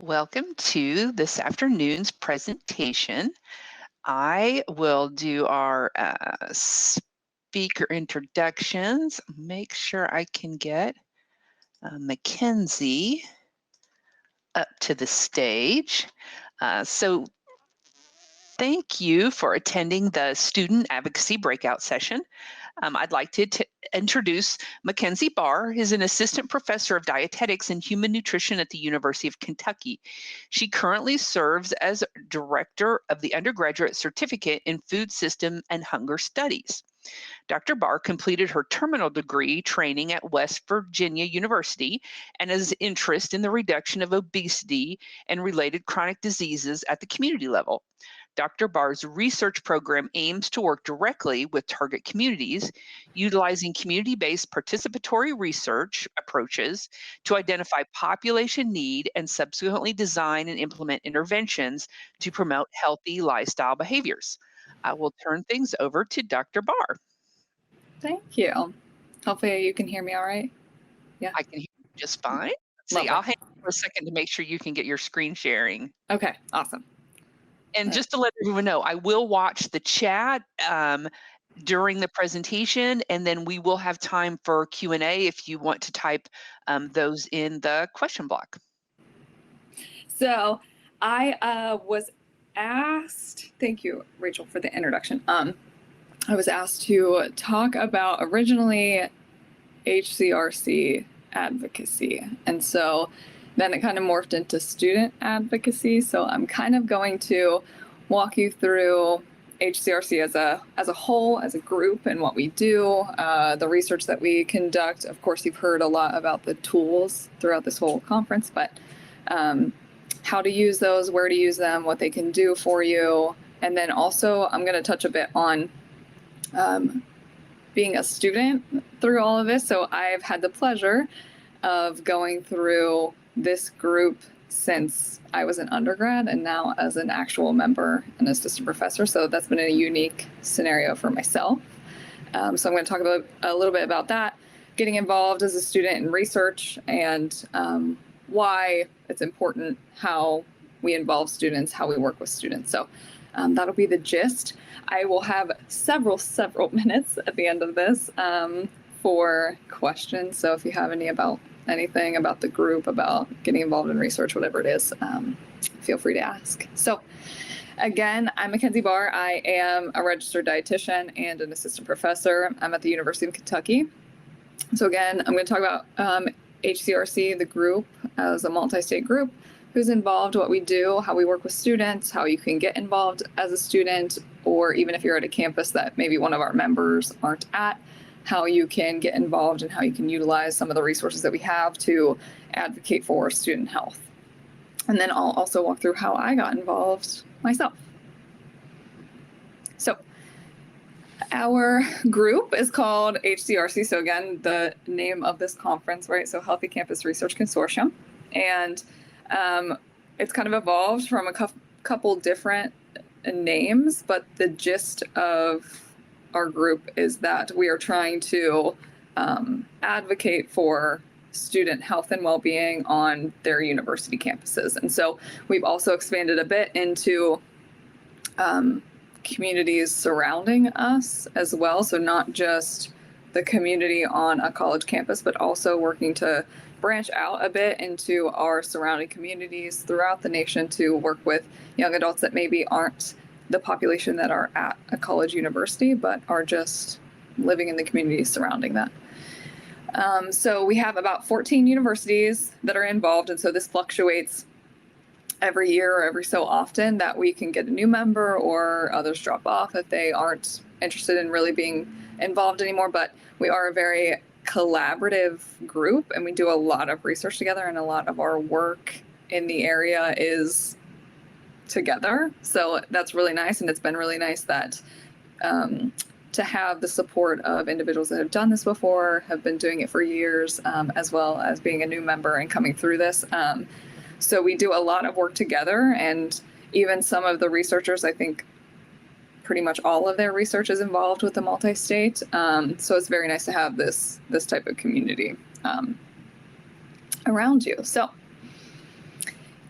Welcome to this afternoon's presentation. I will do our speaker introductions. Make sure I can get Makenzie up to the stage. So thank you for attending the Student Advocacy Breakout Session. I'd like to introduce Makenzie Barr, who's an assistant professor of dietetics and human nutrition at the University of Kentucky. She currently serves as director of the Undergraduate Certificate in Food System and Hunger Studies. Dr. Barr completed her terminal degree training at West Virginia University and has interest in the reduction of obesity and related chronic diseases at the community level. Dr. Barr's research program aims to work directly with target communities, utilizing community-based participatory research approaches to identify population need and subsequently design and implement interventions to promote healthy lifestyle behaviors. I will turn things over to Dr. Barr. Thank you. Hopefully you can hear me all right. Yeah. I can hear you just fine. Let's see, I'll hang on for a second to make sure you can get your screen sharing. Okay, awesome. And just to let everyone know, I will watch the chat during the presentation, and then we will have time for Q&A if you want to type those in the question block. So I was asked, thank you, Rachel, for the introduction. I was asked to talk about originally HCRC advocacy. And so then it kind of morphed into student advocacy. So I'm kind of going to walk you through HCRC as a whole, as a group, and what we do, the research that we conduct. Of course, you've heard a lot about the tools throughout this whole conference, but how to use those, where to use them, what they can do for you. And then also I'm going to touch a bit on being a student through all of this. So I've had the pleasure of going through this group since I was an undergrad and now as an actual member and assistant professor. So that's been a unique scenario for myself. So I'm going to talk about a little bit about that, getting involved as a student in research and why it's important how we involve students, how we work with students. So that'll be the gist. I will have several minutes at the end of this for questions. So if you have anything about the group, about getting involved in research, whatever it is, feel free to ask. So again, I'm Makenzie Barr. I am a registered dietitian and an assistant professor. I'm at the University of Kentucky. So again, I'm going to talk about HCRC, the group, as a multi-state group, who's involved, what we do, how we work with students, how you can get involved as a student, or even if you're at a campus that maybe one of our members aren't at, how you can get involved and how you can utilize some of the resources that we have to advocate for student health. And then I'll also walk through how I got involved myself. So our group is called HCRC. So again, the name of this conference, right? So Healthy Campus Research Consortium. And it's kind of evolved from a couple different names, but the gist of our group is that we are trying to advocate for student health and well-being on their university campuses. And so we've also expanded a bit into communities surrounding us as well. So not just the community on a college campus, but also working to branch out a bit into our surrounding communities throughout the nation to work with young adults that maybe aren't the population that are at a college university, but are just living in the communities surrounding that. So we have about 14 universities that are involved. And so this fluctuates every year or every so often that we can get a new member or others drop off if they aren't interested in really being involved anymore. But we are a very collaborative group and we do a lot of research together, and a lot of our work in the area is together. So that's really nice. And it's been really nice that to have the support of individuals that have done this before, have been doing it for years, as well as being a new member and coming through this. So we do a lot of work together, and even some of the researchers, I think pretty much all of their research is involved with the multi-state. So it's very nice to have this type of community around you. So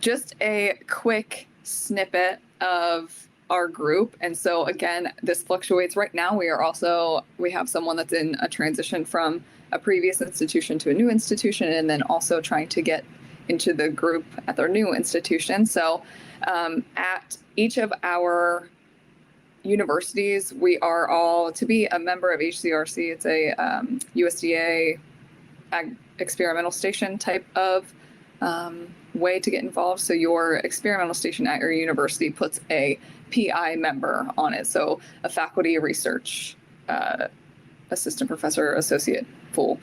just a quick snippet of our group. And so again, this fluctuates. Right now, we have someone that's in a transition from a previous institution to a new institution, and then also trying to get into the group at their new institution. So at each of our universities, we are all, to be a member of HCRC, it's a USDA experimental station type of way to get involved. So your experimental station at your university puts a PI member on it. So a faculty research assistant professor, associate, full,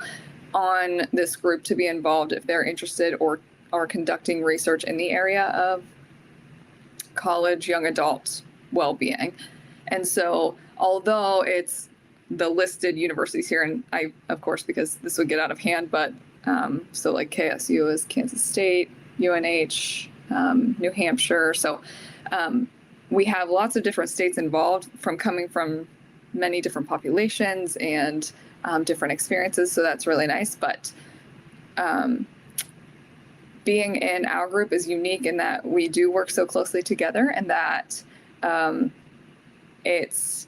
on this group to be involved if they're interested or are conducting research in the area of college young adult well-being. And so although it's the listed universities here, and I, of course, because this would get out of hand, but so like KSU is Kansas State, UNH, New Hampshire. So we have lots of different states involved, coming from many different populations and different experiences. So that's really nice. But being in our group is unique in that we do work so closely together, and that it's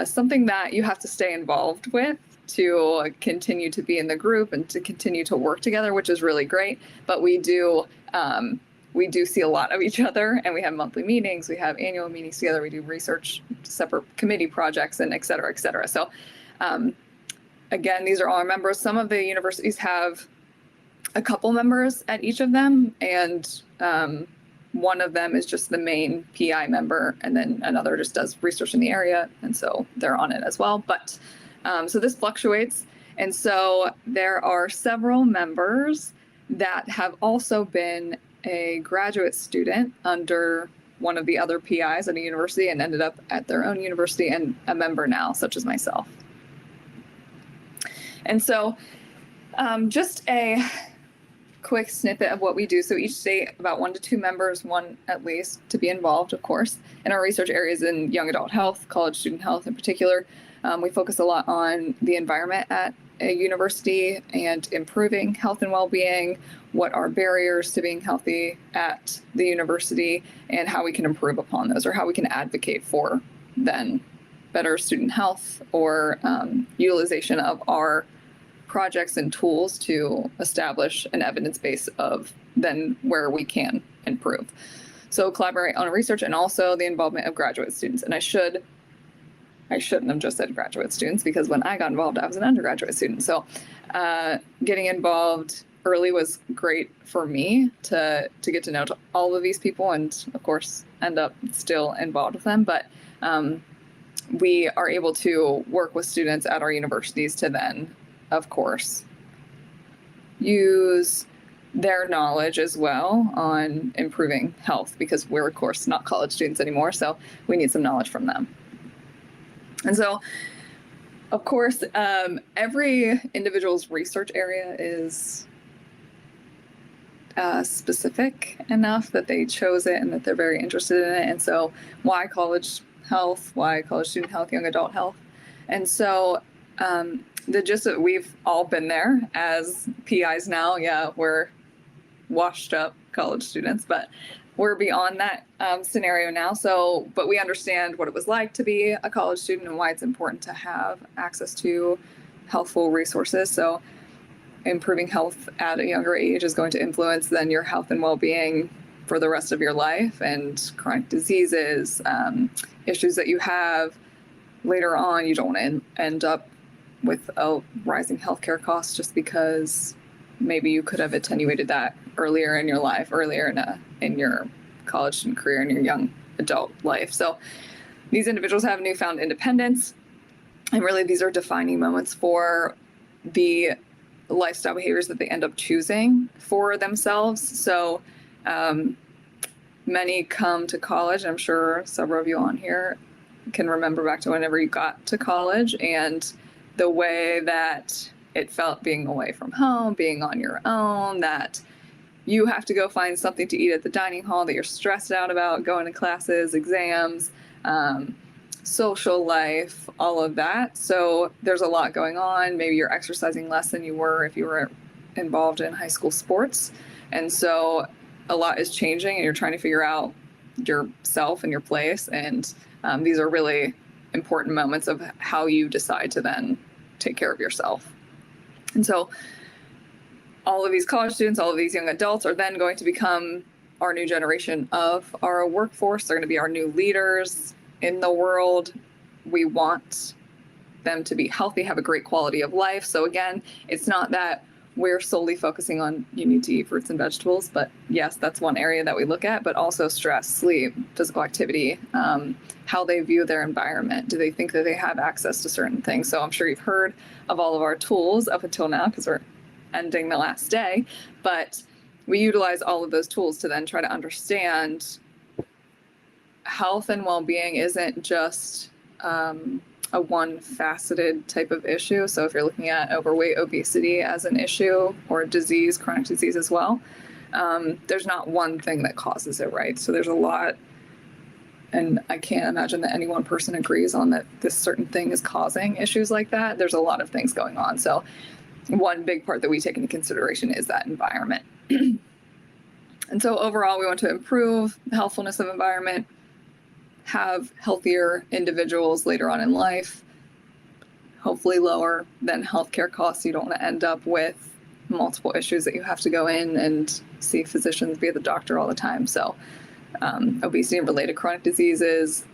something that you have to stay involved with to continue to be in the group and to continue to work together, which is really great. But we do see a lot of each other, and we have monthly meetings, we have annual meetings together, we do research, separate committee projects, and et cetera, et cetera. So again, these are all our members. Some of the universities have a couple members at each of them, and one of them is just the main PI member, and then another just does research in the area, and so they're on it as well. But so this fluctuates, and so there are several members that have also been a graduate student under one of the other PIs at a university and ended up at their own university and a member now, such as myself. And so just a quick snippet of what we do. So each state, about 1 to 2 members, one at least, to be involved, of course, in our research areas in young adult health, college student health in particular. We focus a lot on the environment at a university and improving health and well-being, what are barriers to being healthy at the university, and how we can improve upon those, or how we can advocate for then better student health, or utilization of our projects and tools to establish an evidence base of then where we can improve. So collaborate on research, and also the involvement of graduate students. And I shouldn't have just said graduate students, because when I got involved, I was an undergraduate student. So getting involved early was great for me to get to know all of these people, and of course end up still involved with them. But we are able to work with students at our universities to then, of course, use their knowledge as well on improving health, because we're, of course, not college students anymore, so we need some knowledge from them. And so, of course, every individual's research area is specific enough that they chose it and that they're very interested in it. And so why college health, why college student health, young adult health? And so the gist of, we've all been there as PIs now. Yeah, we're washed up college students, but we're beyond that scenario now. So, but we understand what it was like to be a college student and why it's important to have access to healthful resources. So improving health at a younger age is going to influence then your health and well-being for the rest of your life, and chronic diseases, issues that you have later on. You don't want to end up with a rising healthcare costs just because maybe you could have attenuated that earlier in your life, earlier in your college student career, in your young adult life. So these individuals have newfound independence, and really these are defining moments for the lifestyle behaviors that they end up choosing for themselves. So many come to college, I'm sure several of you on here can remember back to whenever you got to college and the way that it felt being away from home, being on your own, that you have to go find something to eat at the dining hall, that you're stressed out about going to classes, exams, social life, all of that. So there's a lot going on. Maybe you're exercising less than you were if you were involved in high school sports. And so a lot is changing and you're trying to figure out yourself and your place. And these are really important moments of how you decide to then take care of yourself. And so all of these college students, all of these young adults are then going to become our new generation of our workforce. They're going to be our new leaders in the world. We want them to be healthy, have a great quality of life. So again, it's not that we're solely focusing on you need to eat fruits and vegetables, but yes, that's one area that we look at, but also stress, sleep, physical activity, how they view their environment. Do they think that they have access to certain things? So I'm sure you've heard of all of our tools up until now because we're ending the last day, but we utilize all of those tools to then try to understand health and well-being isn't just a one-faceted type of issue. So if you're looking at overweight, obesity as an issue or disease, chronic disease as well, there's not one thing that causes it, right? So there's a lot, and I can't imagine that any one person agrees on that this certain thing is causing issues like that. There's a lot of things going on. So one big part that we take into consideration is that environment. And so overall, we want to improve the healthfulness of environment, have healthier individuals later on in life, hopefully lower than healthcare costs. You don't want to end up with multiple issues that you have to go in and see physicians, be at the doctor all the time. So obesity and related chronic diseases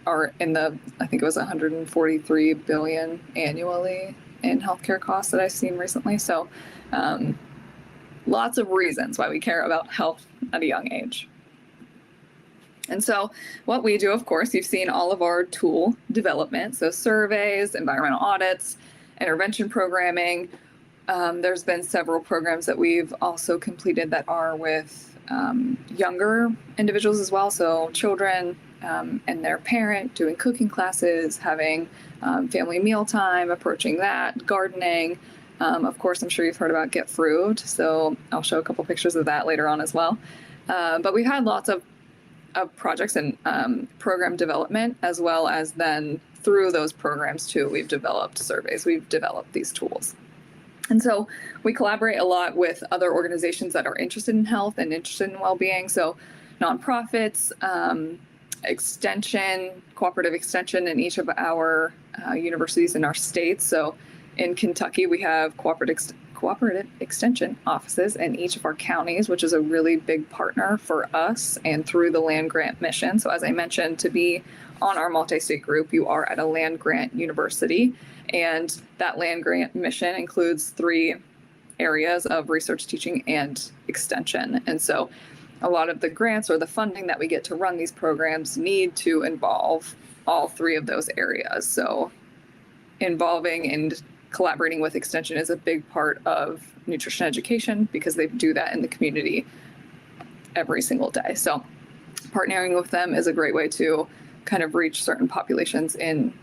are in the, I think it was 143 billion annually in healthcare costs that I've seen recently. So lots of reasons why we care about health at a young age. And so what we do, of course, you've seen all of our tool development. So surveys, environmental audits, intervention programming. There's been several programs that we've also completed that are with younger individuals as well. So children and their parent doing cooking classes, having family mealtime, approaching that, gardening. Of course, I'm sure you've heard about Get Fruit. So I'll show a couple pictures of that later on as well. But we've had lots of projects and program development, as well as then through those programs too, we've developed surveys, we've developed these tools. And so we collaborate a lot with other organizations that are interested in health and interested in well-being. So nonprofits, extension, cooperative extension in each of our universities in our states. So in Kentucky, we have cooperative extension offices in each of our counties, which is a really big partner for us and through the land grant mission. So as I mentioned, to be on our multi-state group, you are at a land grant university, and that land grant mission includes 3 areas of research, teaching, and extension. And so a lot of the grants or the funding that we get to run these programs need to involve all 3 of those areas. So involving and collaborating with extension is a big part of nutrition education because they do that in the community every single day. So partnering with them is a great way to kind of reach certain populations in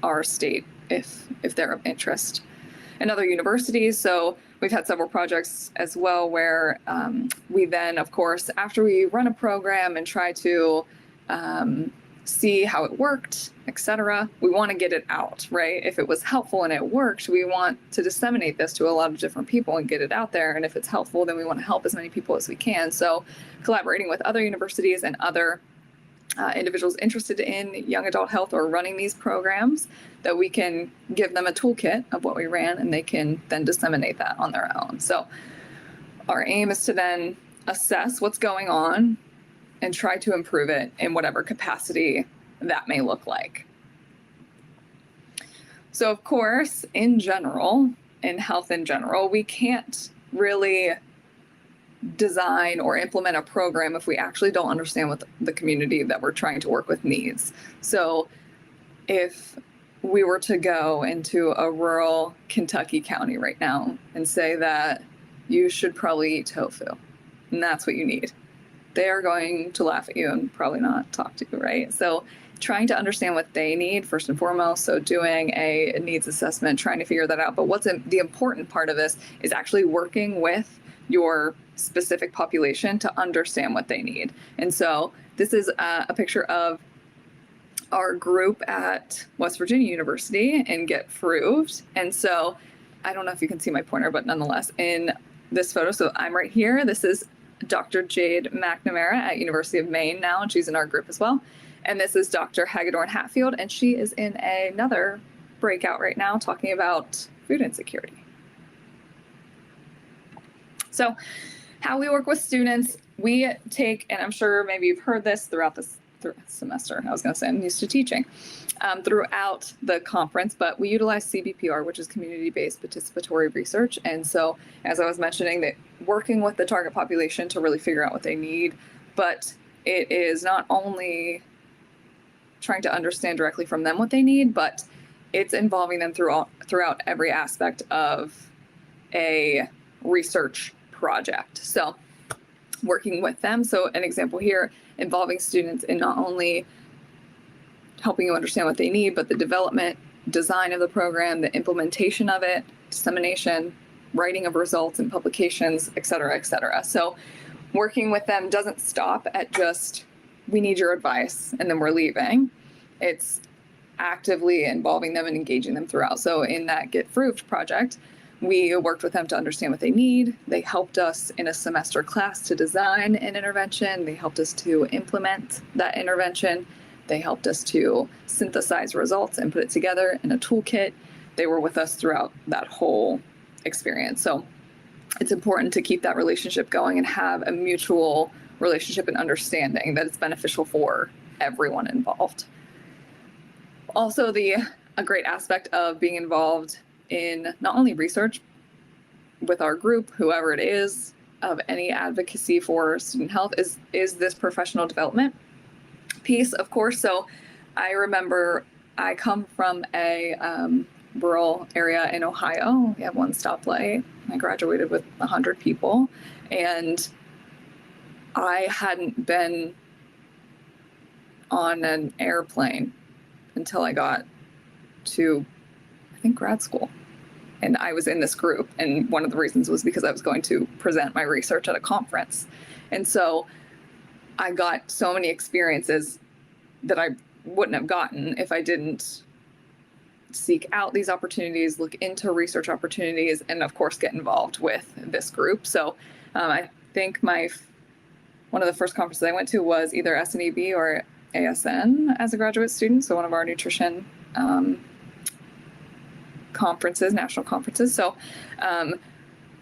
our state if they're of interest. And other universities, so we've had several projects as well where we then, of course, after we run a program and try to see how it worked, etc., we want to get it out, right? If it was helpful and it worked, we want to disseminate this to a lot of different people and get it out there. And if it's helpful, then we want to help as many people as we can. So collaborating with other universities and other individuals interested in young adult health or running these programs, that we can give them a toolkit of what we ran and they can then disseminate that on their own. So our aim is to then assess what's going on and try to improve it in whatever capacity that may look like. So of course, in general, in health in general, we can't really design or implement a program if we actually don't understand what the community that we're trying to work with needs. So if we were to go into a rural Kentucky county right now and say that you should probably eat tofu, and that's what you need, they are going to laugh at you and probably not talk to you, right? So trying to understand what they need first and foremost. So doing a needs assessment, trying to figure that out. But what's the important part of this is actually working with your specific population to understand what they need. And so this is a picture of our group at West Virginia University in Get Fruit. And so I don't know if you can see my pointer, but nonetheless, in this photo. So I'm right here. This is Dr. Jade McNamara at University of Maine now, and she's in our group as well. And this is Dr. Hagedorn Hatfield, and she is in another breakout right now talking about food insecurity. So how we work with students, we take, and I'm sure maybe you've heard this throughout this semester. I was going to say I'm used to teaching throughout the conference, but we utilize CBPR, which is community-based participatory research. And so, as I was mentioning, that working with the target population to really figure out what they need, but it is not only trying to understand directly from them what they need, but it's involving them throughout every aspect of a research project. So working with them. So an example here, involving students in not only helping you understand what they need, but the development, design of the program, the implementation of it, dissemination, writing of results and publications, et cetera, et cetera. So working with them doesn't stop at just, we need your advice, and then we're leaving. It's actively involving them and engaging them throughout. So in that Get Proved project, we worked with them to understand what they need. They helped us in a semester class to design an intervention. They helped us to implement that intervention. They helped us to synthesize results and put it together in a toolkit. They were with us throughout that whole experience. So it's important to keep that relationship going and have a mutual relationship and understanding that it's beneficial for everyone involved. Also, a great aspect of being involved in not only research with our group, whoever it is, of any advocacy for student health is this professional development piece, of course. So I remember I come from a rural area in Ohio. We have one stoplight. I graduated with 100 people, and I hadn't been on an airplane until I got to, I think, grad school. And I was in this group, and one of the reasons was because I was going to present my research at a conference. And so I got so many experiences that I wouldn't have gotten if I didn't seek out these opportunities, look into research opportunities, and of course get involved with this group. So I think one of the first conferences I went to was either SNEB or ASN as a graduate student, so one of our nutrition conferences, national conferences. So not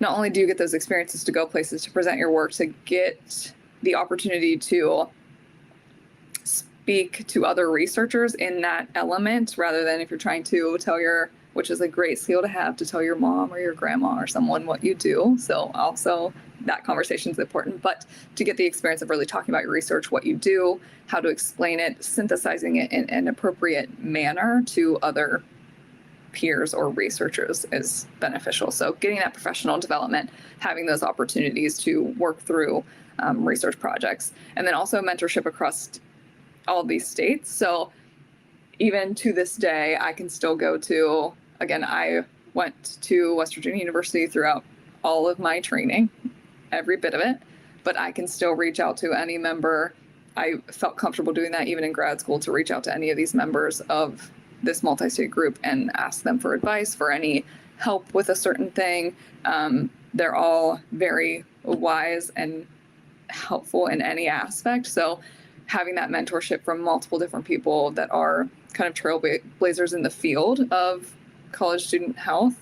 only do you get those experiences to go places to present your work, to get the opportunity to speak to other researchers in that element, rather than if you're trying to tell which is a great skill to have, to tell your mom or your grandma or someone what you do. So also that conversation is important, but to get the experience of really talking about your research, what you do, how to explain it, synthesizing it in an appropriate manner to other peers or researchers is beneficial. So getting that professional development, having those opportunities to work through research projects, and then also mentorship across all these states. So even to this day, I can still go to, again, I went to West Virginia University throughout all of my training, every bit of it, but I can still reach out to any member. I felt comfortable doing that even in grad school, to reach out to any of these members of this multi-state group and ask them for advice, for any help with a certain thing. They're all very wise and helpful in any aspect. So having that mentorship from multiple different people that are kind of trailblazers in the field of college student health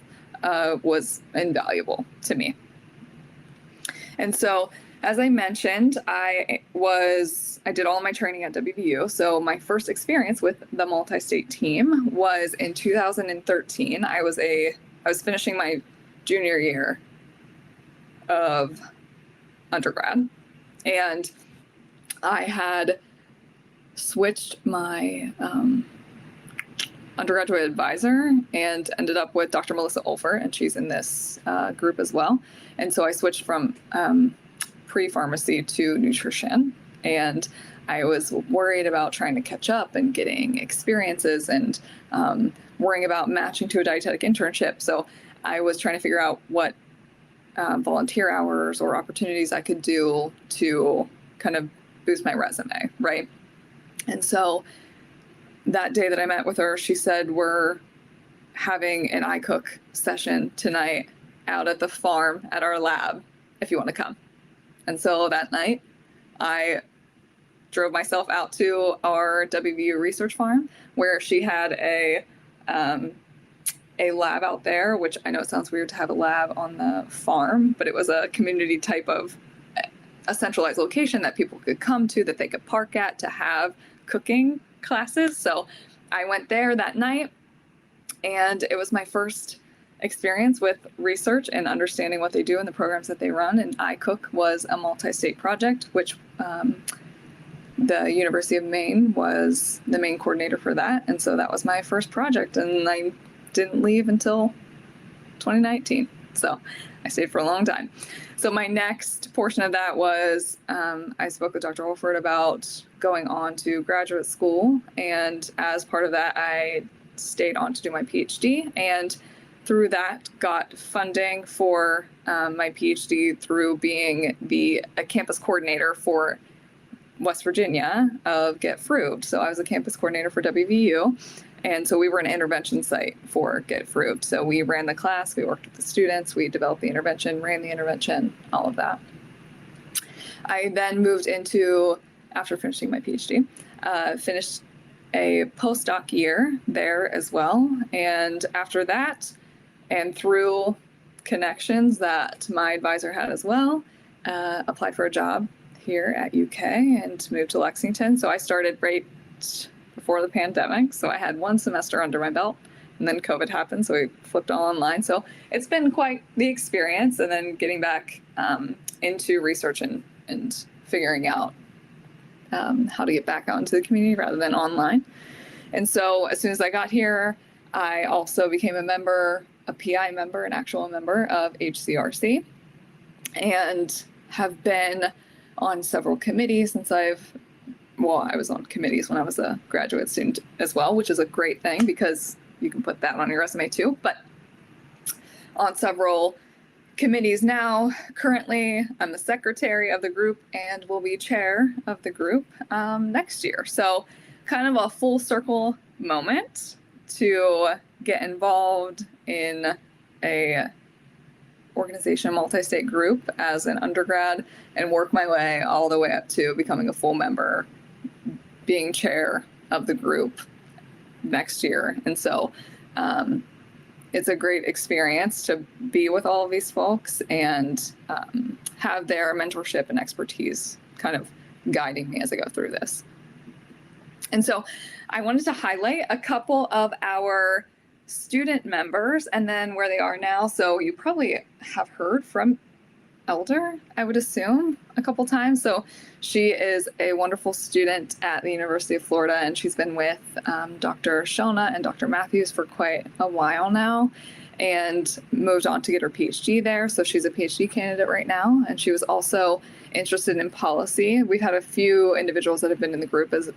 was invaluable to me. And so, as I mentioned, I did all of my training at WVU. So my first experience with the multi-state team was in 2013. I was finishing my junior year of undergrad, and I had switched my undergraduate advisor and ended up with Dr. Melissa Olfert, and she's in this group as well. And so I switched from pre-pharmacy to nutrition, and I was worried about trying to catch up and getting experiences and worrying about matching to a dietetic internship. So I was trying to figure out what volunteer hours or opportunities I could do to kind of boost my resume, right? And so that day that I met with her, she said, we're having an iCook session tonight out at the farm at our lab. if you want to come. And so that night, I drove myself out to our WVU research farm where she had a lab out there, which I know it sounds weird to have a lab on the farm, but it was a community type of a centralized location that people could come to, that they could park at to have cooking classes. So I went there that night, and it was my first experience with research and understanding what they do and the programs that they run. And iCook was a multi-state project, which the University of Maine was the main coordinator for that. And so that was my first project, and I didn't leave until 2019. So I stayed for a long time. So my next portion of that was I spoke with Dr. Holford about going on to graduate school. And as part of that, I stayed on to do my PhD. And through that, got funding for my PhD through being a campus coordinator for West Virginia of Get Fruit. So I was a campus coordinator for WVU. And so we were an intervention site for Get Fruit. So we ran the class, we worked with the students, we developed the intervention, ran the intervention, all of that. I then moved into, after finishing my PhD, finished a postdoc year there as well. And after that, and through connections that my advisor had as well, applied for a job here at UK and moved to Lexington. So I started right before the pandemic. So I had one semester under my belt, and then COVID happened. So we flipped all online. So it's been quite the experience, and then getting back into research and figuring out how to get back out into the community rather than online. And so as soon as I got here, I also became a PI member, an actual member of HCRC, and have been on several committees since I was on committees when I was a graduate student as well, which is a great thing because you can put that on your resume too. But on several committees now, currently I'm the secretary of the group and will be chair of the group next year. So kind of a full circle moment to get involved in a organization, multi-state group as an undergrad, and work my way all the way up to becoming a full member, being chair of the group next year. And so it's a great experience to be with all of these folks and have their mentorship and expertise kind of guiding me as I go through this. And so I wanted to highlight a couple of our student members and then where they are now. So you probably have heard from Elder, I would assume, a couple times. So she is a wonderful student at the University of Florida, and she's been with Dr. Shona and Dr. Matthews for quite a while now, and moved on to get her PhD there. So she's a PhD candidate right now, and she was also interested in policy. We've had a few individuals that have been in the group as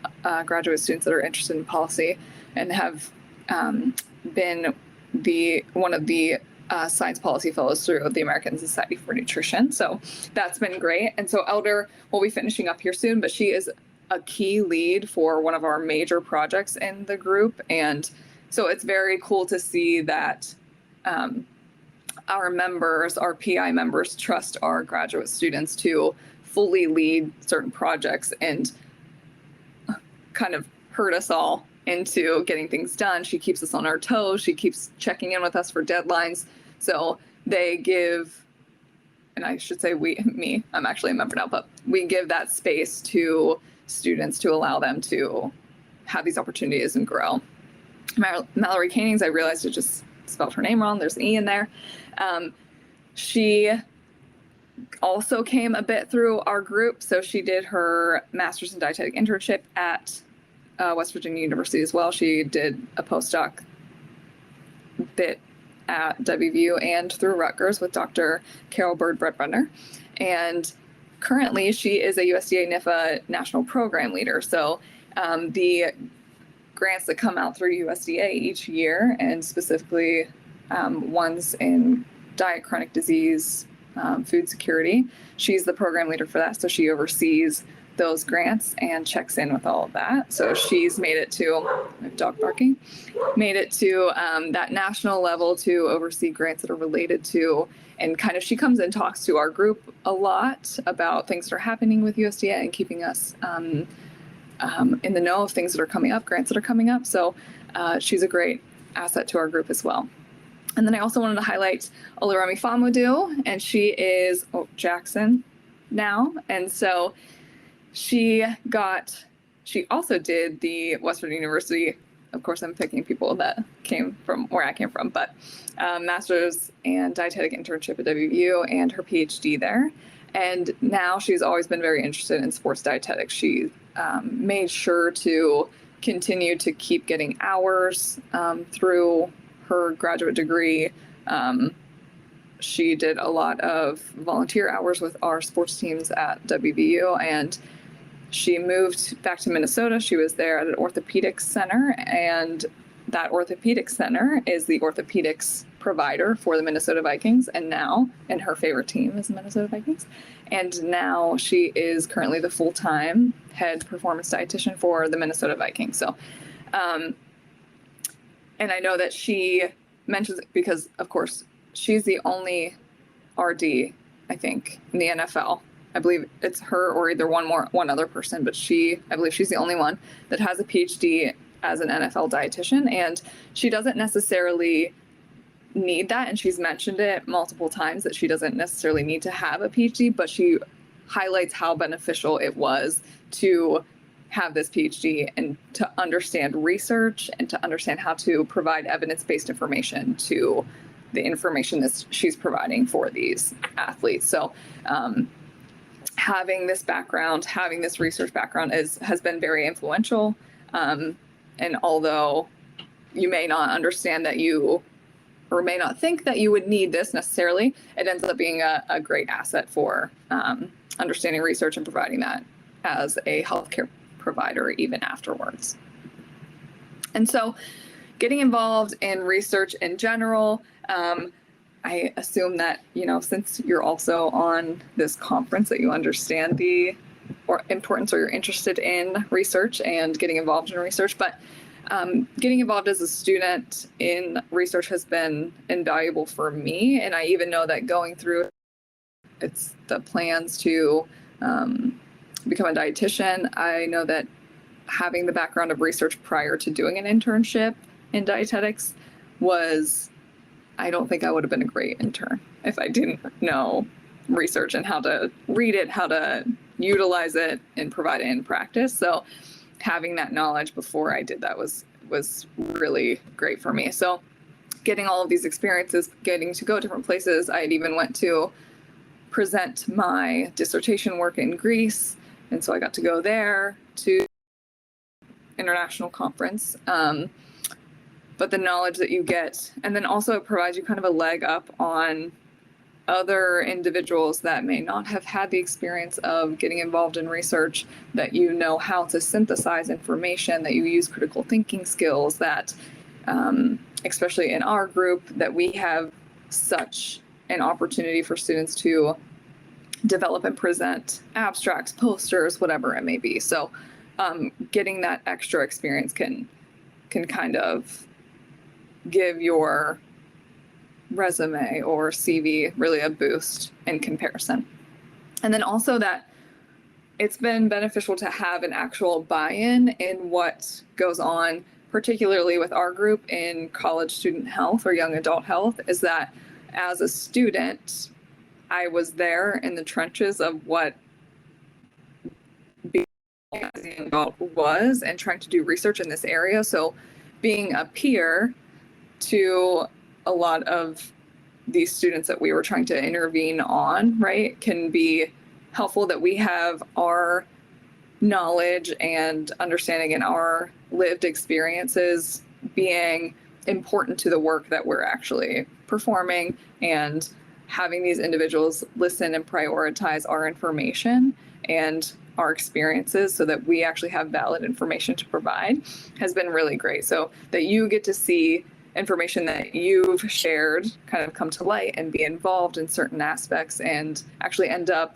graduate students that are interested in policy and have been one of the science policy fellows through the American Society for Nutrition. So that's been great. And so Elder will be finishing up here soon, but she is a key lead for one of our major projects in the group. And so it's very cool to see that our members, our PI members, trust our graduate students to fully lead certain projects and kind of herd us all into getting things done. She keeps us on our toes. She keeps checking in with us for deadlines. So they give, and I should say I'm actually a member now, but we give that space to students to allow them to have these opportunities and grow. Mallory Canings, I realized I just spelled her name wrong. There's an E in there. She also came a bit through our group. So she did her master's in dietetic internship at West Virginia University as well. She did a postdoc bit at WVU and through Rutgers with Dr. Carol Bird-Bredbender. And currently she is a USDA NIFA national program leader. So the grants that come out through USDA each year, and specifically ones in diet, chronic disease, food security, she's the program leader for that. So she oversees those grants and checks in with all of that. So she's made it to, dog barking, made it to that national level to oversee grants that are related to, and kind of she comes and talks to our group a lot about things that are happening with USDA and keeping us in the know of things that are coming up, grants that are coming up. So she's a great asset to our group as well. And then I also wanted to highlight Oluremi Famudu, and she is Jackson now. And so she also did the Western University, of course I'm picking people that came from where I came from, but master's and dietetic internship at WVU and her PhD there. And now she's always been very interested in sports dietetics. She made sure to continue to keep getting hours through her graduate degree. She did a lot of volunteer hours with our sports teams at WVU, and she moved back to Minnesota. She was there at an orthopedics center, and that orthopedics center is the orthopedics provider for the Minnesota Vikings, and her favorite team is the Minnesota Vikings. And now she is currently the full-time head performance dietitian for the Minnesota Vikings. So, and I know that she mentions it because, of course, she's the only RD, I think, in the NFL. I believe it's her or either one other person, but I believe she's the only one that has a PhD as an NFL dietitian, and she doesn't necessarily need that. And she's mentioned it multiple times that she doesn't necessarily need to have a PhD, but she highlights how beneficial it was to have this PhD and to understand research and to understand how to provide evidence-based information to the information that she's providing for these athletes. So having this background, having this research background has been very influential. And although you may not understand that or may not think that you would need this necessarily, it ends up being a great asset for understanding research and providing that as a healthcare provider even afterwards. And so getting involved in research in general, I assume that, since you're also on this conference, that you understand the importance or you're interested in research and getting involved in research. But getting involved as a student in research has been invaluable for me. And I even know that going through it's the plans to become a dietitian, I know that having the background of research prior to doing an internship in dietetics I don't think I would have been a great intern if I didn't know research and how to read it, how to utilize it and provide it in practice. So having that knowledge before I did that was really great for me. So getting all of these experiences, getting to go different places. I had even went to present my dissertation work in Greece. And so I got to go there to international conference. But the knowledge that you get, and then also it provides you kind of a leg up on other individuals that may not have had the experience of getting involved in research, that you know how to synthesize information, that you use critical thinking skills, that especially in our group, that we have such an opportunity for students to develop and present abstracts, posters, whatever it may be. So getting that extra experience can kind of give your resume or CV really a boost in comparison. And then also that it's been beneficial to have an actual buy-in in what goes on, particularly with our group in college student health or young adult health, is that as a student, I was there in the trenches of what being as an adult was and trying to do research in this area. So being a peer to a lot of these students that we were trying to intervene on, right, can be helpful, that we have our knowledge and understanding and our lived experiences being important to the work that we're actually performing, and having these individuals listen and prioritize our information and our experiences so that we actually have valid information to provide has been really great. So that you get to see information that you've shared kind of come to light and be involved in certain aspects and actually end up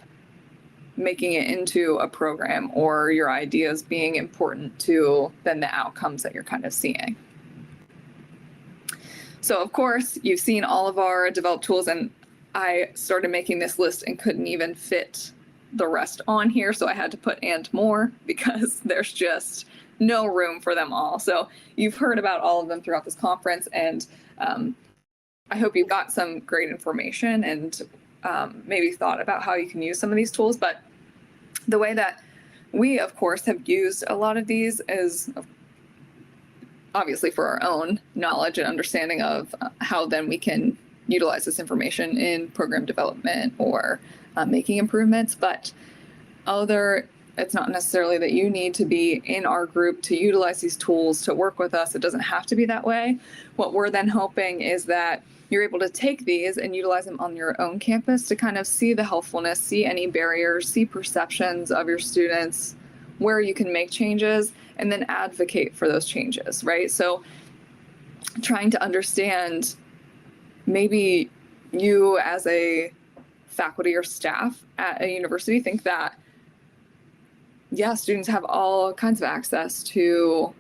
making it into a program or your ideas being important to then the outcomes that you're kind of seeing. So of course, you've seen all of our developed tools, and I started making this list and couldn't even fit the rest on here. So I had to put and more because there's just no room for them all. So you've heard about all of them throughout this conference, and I hope you got some great information and maybe thought about how you can use some of these tools. But the way that we, of course, have used a lot of these is obviously for our own knowledge and understanding of how then we can utilize this information in program development or making improvements. But it's not necessarily that you need to be in our group to utilize these tools to work with us. It doesn't have to be that way. What we're then hoping is that you're able to take these and utilize them on your own campus to kind of see the helpfulness, see any barriers, see perceptions of your students, where you can make changes, and then advocate for those changes, right? So trying to understand, maybe you as a faculty or staff at a university think that, yeah, students have all kinds of access to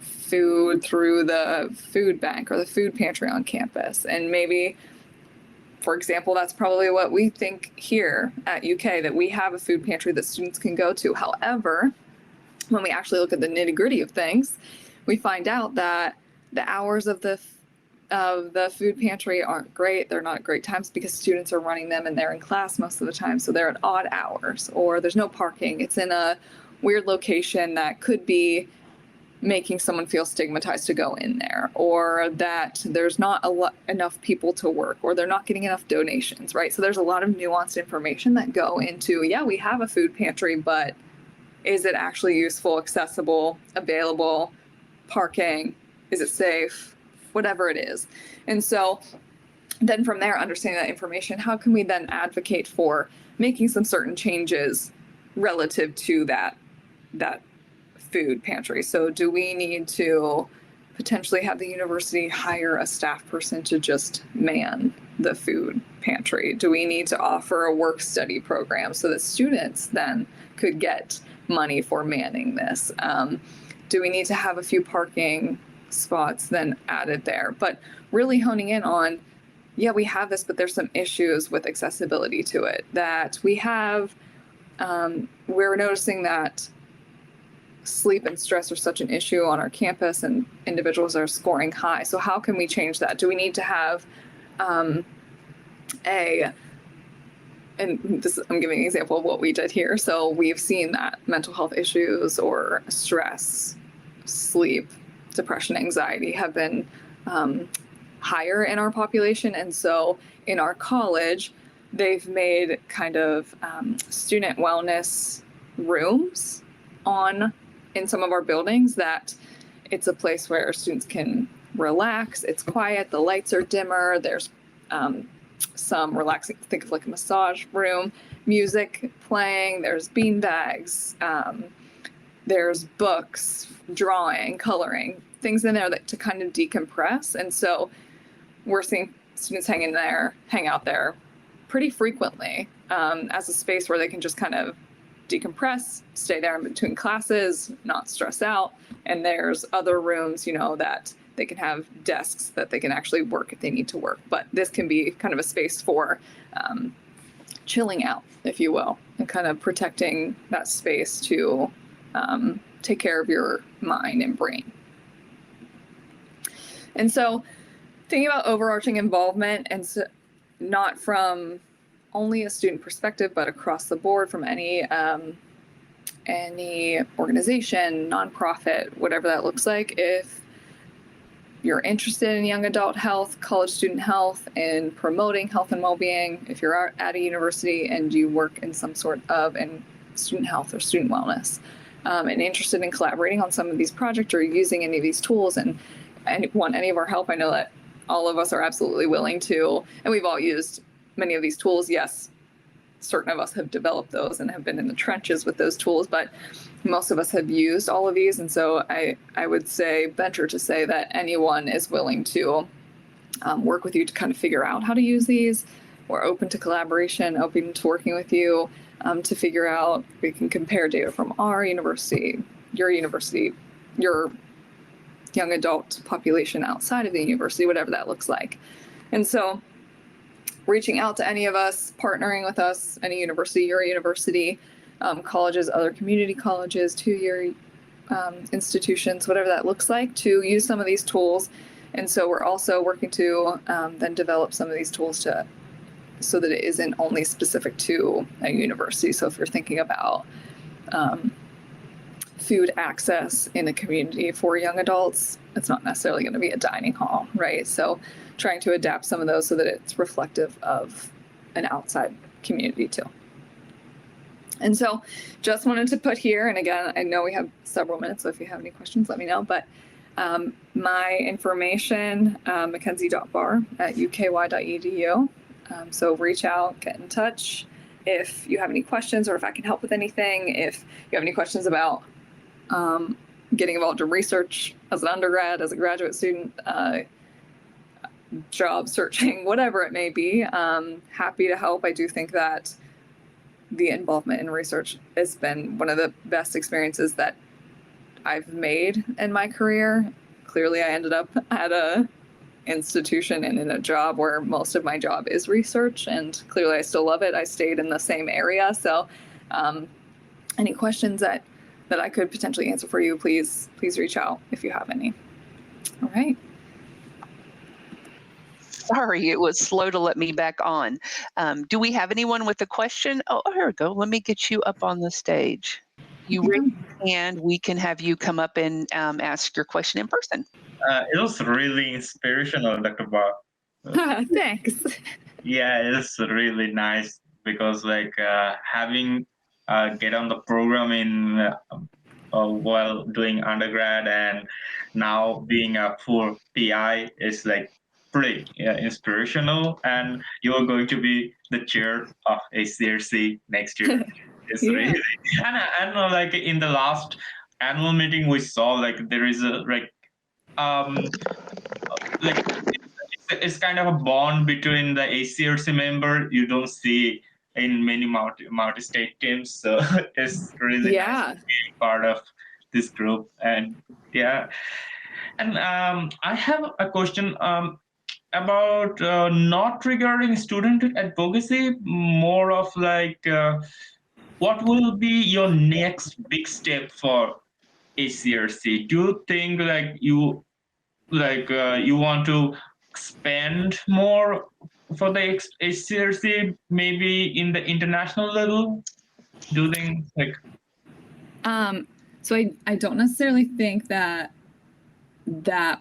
food through the food bank or the food pantry on campus. And maybe, for example, that's probably what we think here at UK, that we have a food pantry that students can go to. However, when we actually look at the nitty-gritty of things, we find out that the hours of the food pantry aren't great. They're not great times because students are running them and they're in class most of the time. So they're at odd hours, or there's no parking. It's in a weird location that could be making someone feel stigmatized to go in there, or that there's not enough people to work, or they're not getting enough donations, right? So there's a lot of nuanced information that go into, yeah, we have a food pantry, but is it actually useful, accessible, available, parking, is it safe, whatever it is. And so then from there, understanding that information, how can we then advocate for making some certain changes relative to that food pantry? So do we need to potentially have the university hire a staff person to just man the food pantry? Do we need to offer a work study program so that students then could get money for manning this? Do we need to have a few parking spots then added there? But really honing in on, yeah, we have this, but there's some issues with accessibility to it that we have. We're noticing that sleep and stress are such an issue on our campus, and individuals are scoring high. So how can we change that? Do we need to have and this, I'm giving an example of what we did here. So we've seen that mental health issues or stress, sleep, depression, anxiety have been higher in our population. And so in our college, they've made kind of student wellness rooms in some of our buildings, that it's a place where students can relax. It's quiet. The lights are dimmer. There's some relaxing, think of like a massage room, music playing. There's bean bags. There's books, drawing, coloring, things in there that to kind of decompress. And so we're seeing students hang out there pretty frequently as a space where they can just kind of decompress, stay there in between classes, not stress out. And there's other rooms, that they can have desks that they can actually work if they need to work. But this can be kind of a space for chilling out, if you will, and kind of protecting that space to take care of your mind and brain. And so thinking about overarching involvement, and so not from only a student perspective, but across the board from any organization, nonprofit, whatever that looks like. If you're interested in young adult health, college student health, and promoting health and well-being, if you're at a university and you work in some sort of student health or student wellness, and interested in collaborating on some of these projects or using any of these tools and want any of our help, I know that all of us are absolutely willing to, and we've all used many of these tools. Yes, certain of us have developed those and have been in the trenches with those tools, but most of us have used all of these. And so I would venture to say that anyone is willing to work with you to kind of figure out how to use these, we're open to collaboration, open to working with you to figure out, we can compare data from our university, your young adult population outside of the university, whatever that looks like. And so reaching out to any of us, partnering with us, any university, your university, colleges, other community colleges, two-year institutions, whatever that looks like, to use some of these tools. And so we're also working to then develop some of these tools so that it isn't only specific to a university. So if you're thinking about food access in a community for young adults, it's not necessarily going to be a dining hall, right? So trying to adapt some of those so that it's reflective of an outside community too. And so just wanted to put here, and again, I know we have several minutes, so if you have any questions, let me know. But my information, makenzie.barr@uky.edu. So reach out, get in touch if you have any questions, or if I can help with anything. If you have any questions about getting involved in research as an undergrad, as a graduate student, job searching, whatever it may be, happy to help. I do think that the involvement in research has been one of the best experiences that I've made in my career. Clearly, I ended up at a institution and in a job where most of my job is research, and clearly I still love it. I stayed in the same area. So any questions that I could potentially answer for you, please reach out if you have any. All right. Sorry, it was slow to let me back on. Do we have anyone with a question? Oh, here we go. Let me get you up on the stage. You raise your hand, we can have you come up and ask your question in person. It was really inspirational, Dr. Barr. Thanks. Yeah, it's really nice because having get on the program in while doing undergrad and now being a full PI is pretty inspirational. And you are going to be the chair of HCRC next year. It's really, and in the last annual meeting we saw there is a it's kind of a bond between the HCRC member you don't see in many multi-state teams. So it's really nice to be part of this group. And I have a question about not regarding student advocacy, more of what will be your next big step for HCRC? Do you think you want to spend more for the HCRC, maybe in the international level? Do you think So I don't necessarily think that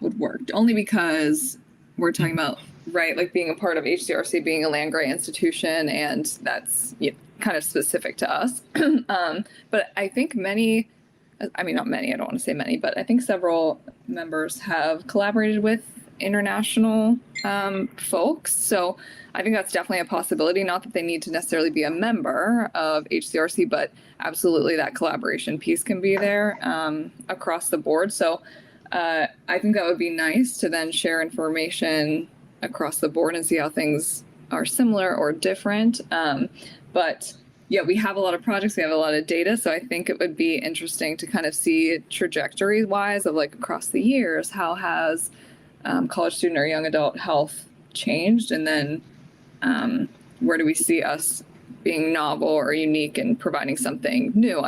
would work, only because we're talking about, right, being a part of HCRC, being a land grant institution, and that's kind of specific to us. But I think not many, I don't want to say many, but I think several members have collaborated with international folks. So I think that's definitely a possibility. Not that they need to necessarily be a member of HCRC, but absolutely that collaboration piece can be there across the board. So I think that would be nice to then share information across the board and see how things are similar or different. But yeah, we have a lot of projects, we have a lot of data. So I think it would be interesting to kind of see trajectory wise of across the years, how has college student or young adult health changed? And then where do we see us being novel or unique and providing something new?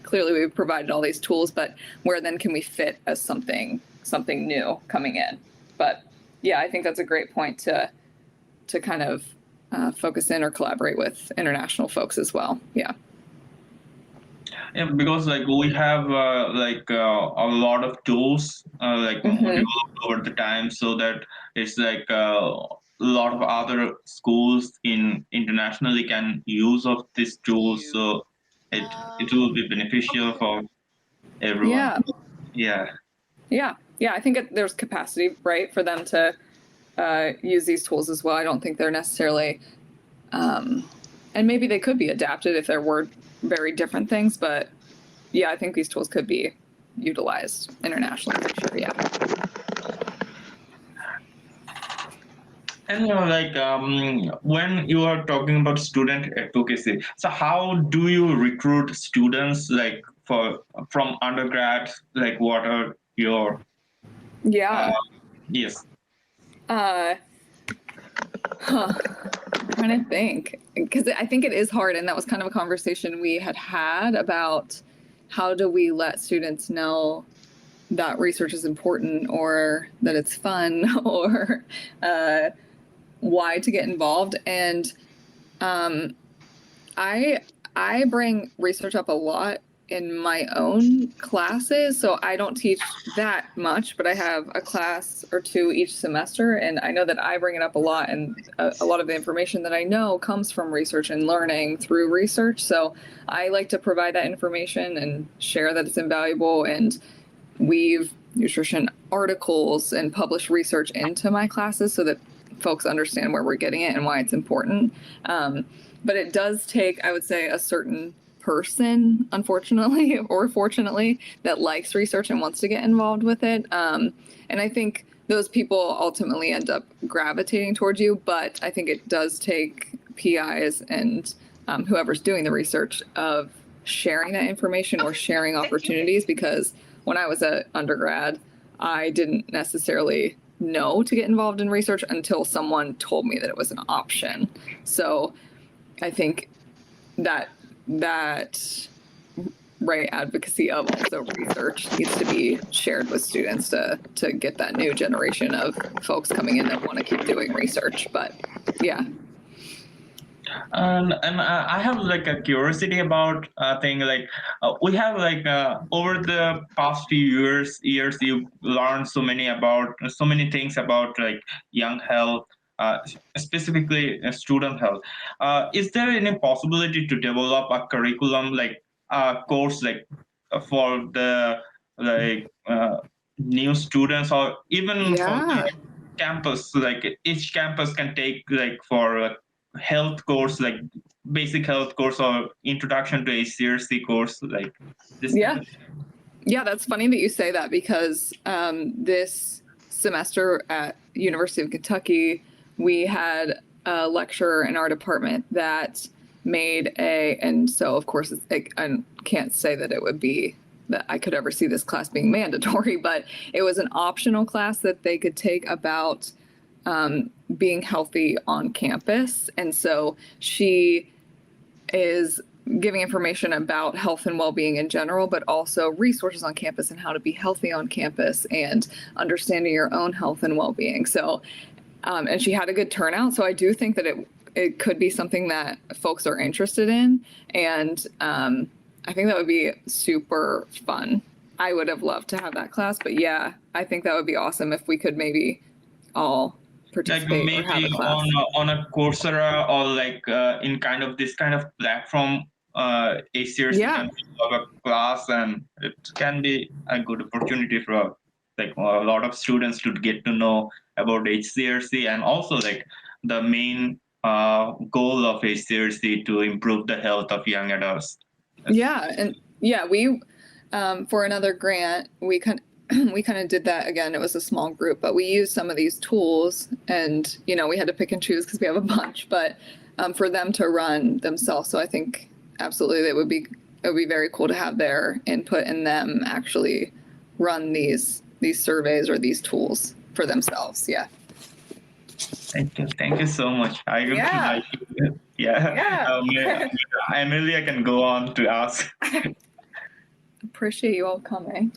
Clearly we've provided all these tools, but where then can we fit as something new coming in? But yeah, I think that's a great point to kind of focus in or collaborate with international folks as well. Yeah, because we have a lot of tools developed over the time, so that it's a lot of other schools internationally can use of these tools, so it will be beneficial for everyone. Yeah. I think there's capacity, right, for them to use these tools as well. I don't think they're necessarily and maybe they could be adapted if there were very different things, but yeah, I think these tools could be utilized internationally for sure. Yeah. And like when you are talking about student advocacy, so how do you recruit students like from undergrad? Like what are your Yeah. yes? I'm trying to think, because I think it is hard, and that was kind of a conversation we had about how do we let students know that research is important, or that it's fun, or why to get involved. And I bring research up a lot in my own classes, so I don't teach that much, but I have a class or two each semester, and I know that I bring it up a lot, and a lot of the information that I know comes from research and learning through research. So I like to provide that information and share that it's invaluable, and weave nutrition articles and publish research into my classes so that folks understand where we're getting it and why it's important. But it does take, I would say, a certain person, unfortunately or fortunately, that likes research and wants to get involved with it. And I think those people ultimately end up gravitating towards you. But I think it does take PIs and whoever's doing the research of sharing that information or sharing opportunities, because when I was an undergrad, I didn't necessarily know to get involved in research until someone told me that it was an option. So I think that right advocacy of also research needs to be shared with students to get that new generation of folks coming in that want to keep doing research. But yeah. And I have like a curiosity about thing like we have like over the past few years you learned so many things about like young health, specifically student health. Is there any possibility to develop a curriculum like a course like for the like new students, or even for Yeah. the campus, like each campus can take like for a health course, like basic health course or introduction to HCRC course, like this Yeah. kind of Yeah, that's funny that you say that, because this semester at University of Kentucky, we had a lecturer in our department that made and so of course I can't say that it would be that I could ever see this class being mandatory, but it was an optional class that they could take about being healthy on campus. And so she is giving information about health and well-being in general, but also resources on campus and how to be healthy on campus and understanding your own health and well-being. So, and she had a good turnout. So I do think that it could be something that folks are interested in. And I think that would be super fun. I would have loved to have that class, but yeah, I think that would be awesome if we could maybe all like participate or have a maybe class. on a Coursera or like in kind of this kind of platform, HCRC Yeah. can develop a class, and it can be a good opportunity for like a lot of students to get to know about HCRC, and also like the main goal of HCRC to improve the health of young adults. Yeah, and yeah, we for another grant, we kind of did that again. It was a small group, but we used some of these tools, and we had to pick and choose because we have a bunch, but for them to run themselves. So I think absolutely it would be very cool to have their input and them actually run these surveys or these tools for themselves. Yeah. Thank you so much. I really Yeah. like it. Yeah. Amelia can go on to ask. Appreciate you all coming.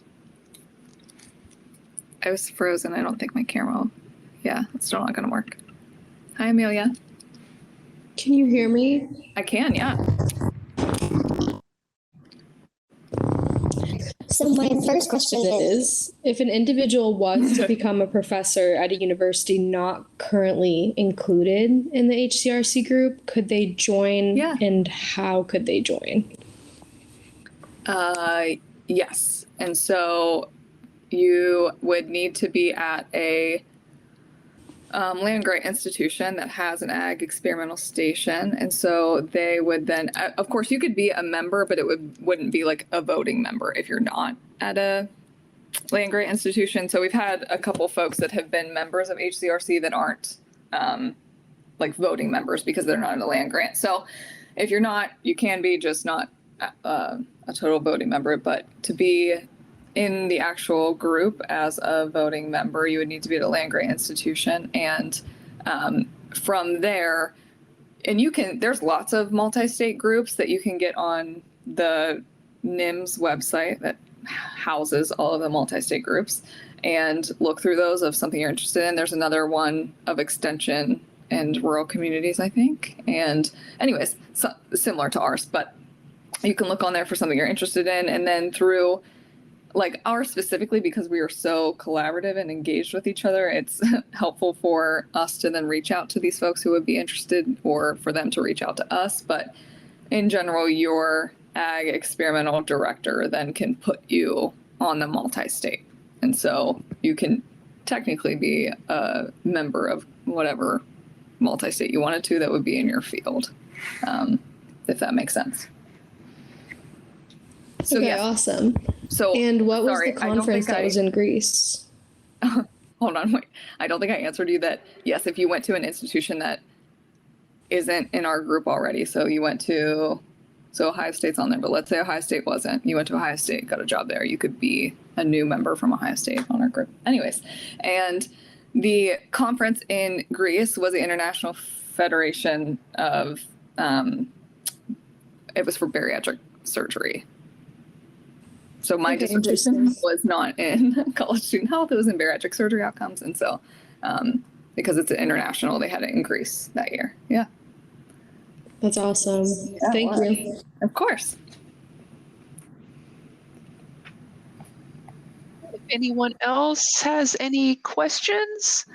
I was frozen. I don't think my camera yeah, it's still not going to work. Hi, Amelia. Can you hear me? I can, yeah. So my first question is, if an individual was to become a professor at a university not currently included in the HCRC group, could they join? Yeah. And how could they join? Yes. And so you would need to be at a land grant institution that has an ag experimental station. And so they would then, of course, you could be a member, but it wouldn't be like a voting member if you're not at a land grant institution. So we've had a couple folks that have been members of HCRC that aren't like voting members because they're not in a land grant. So if you're not, you can be just not a total voting member, but to be in the actual group as a voting member, you would need to be at a land grant institution. And from there, and there's lots of multi-state groups that you can get on the NIMS website that houses all of the multi-state groups, and look through those of something you're interested in. There's another one of extension and rural communities, I think. And anyways, similar to ours, but you can look on there for something you're interested in. And then through like ours specifically, because we are so collaborative and engaged with each other, it's helpful for us to then reach out to these folks who would be interested, or for them to reach out to us. But in general, your ag experimental director then can put you on the multi-state. And so you can technically be a member of whatever multi-state you wanted to that would be in your field, if that makes sense. So, okay, yes. Awesome. So, and what was the conference that was in Greece? Hold on, wait. I don't think I answered you that, yes, if you went to an institution that isn't in our group already, so you went to, so Ohio State's on there, but let's say Ohio State wasn't. You went to Ohio State, got a job there. You could be a new member from Ohio State on our group. Anyways, and the conference in Greece was the International Federation of, it was for bariatric surgery. So my dissertation was not in college student health, it was in bariatric surgery outcomes. And so because it's international, they had it in Greece that year. Yeah. That's awesome. Yeah, Thank you. Of course. If anyone else has any questions,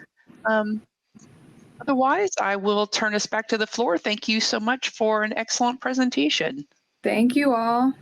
otherwise, I will turn us back to the floor. Thank you so much for an excellent presentation. Thank you all.